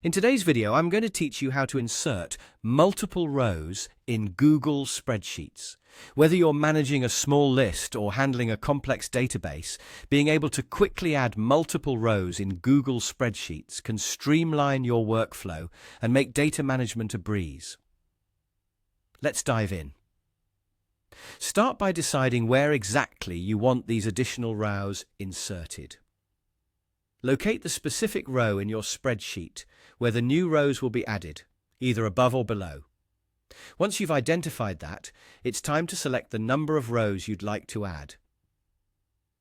In today's video, I'm going to teach you how to insert multiple rows in Google Spreadsheets. Whether you're managing a small list or handling a complex database, being able to quickly add multiple rows in Google Spreadsheets can streamline your workflow and make data management a breeze. Let's dive in. Start by deciding where exactly you want these additional rows inserted. Locate the specific row in your spreadsheet where the new rows will be added, either above or below. Once you've identified that, it's time to select the number of rows you'd like to add.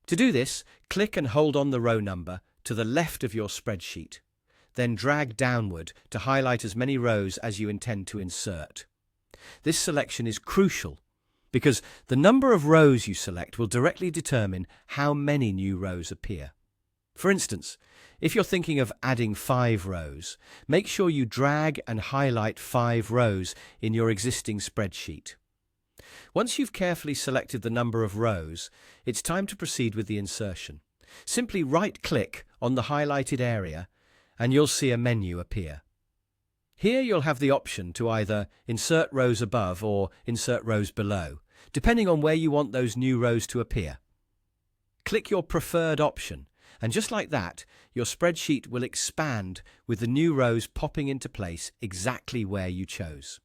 To do this, click and hold on the row number to the left of your spreadsheet. Then drag downward to highlight as many rows as you intend to insert. This selection is crucial because the number of rows you select will directly determine how many new rows appear. For instance, if you're thinking of adding 5 rows, make sure you drag and highlight 5 rows in your existing spreadsheet. Once you've carefully selected the number of rows, it's time to proceed with the insertion. Simply right-click on the highlighted area and you'll see a menu appear. Here you'll have the option to either insert rows above or insert rows below, depending on where you want those new rows to appear. Click your preferred option. And just like that, your spreadsheet will expand with the new rows popping into place exactly where you chose.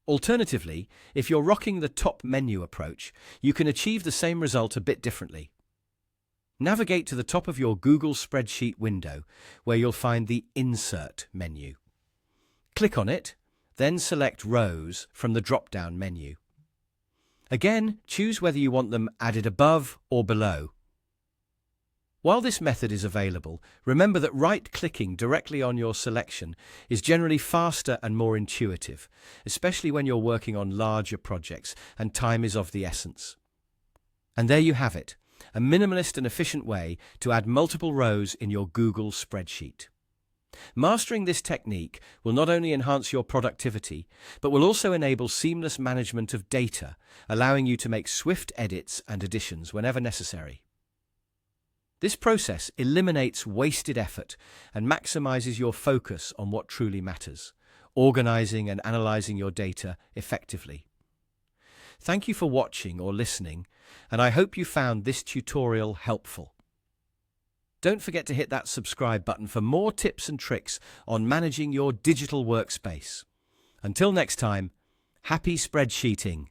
Alternatively, if you're rocking the top menu approach, you can achieve the same result a bit differently. Navigate to the top of your Google Spreadsheet window, where you'll find the Insert menu. Click on it, then select Rows from the drop-down menu. Again, choose whether you want them added above or below. While this method is available, remember that right-clicking directly on your selection is generally faster and more intuitive, especially when you're working on larger projects and time is of the essence. And there you have it, a minimalist and efficient way to add multiple rows in your Google spreadsheet. Mastering this technique will not only enhance your productivity, but will also enable seamless management of data, allowing you to make swift edits and additions whenever necessary. This process eliminates wasted effort and maximizes your focus on what truly matters, organizing and analyzing your data effectively. Thank you for watching or listening, and I hope you found this tutorial helpful. Don't forget to hit that subscribe button for more tips and tricks on managing your digital workspace. Until next time, happy spreadsheeting!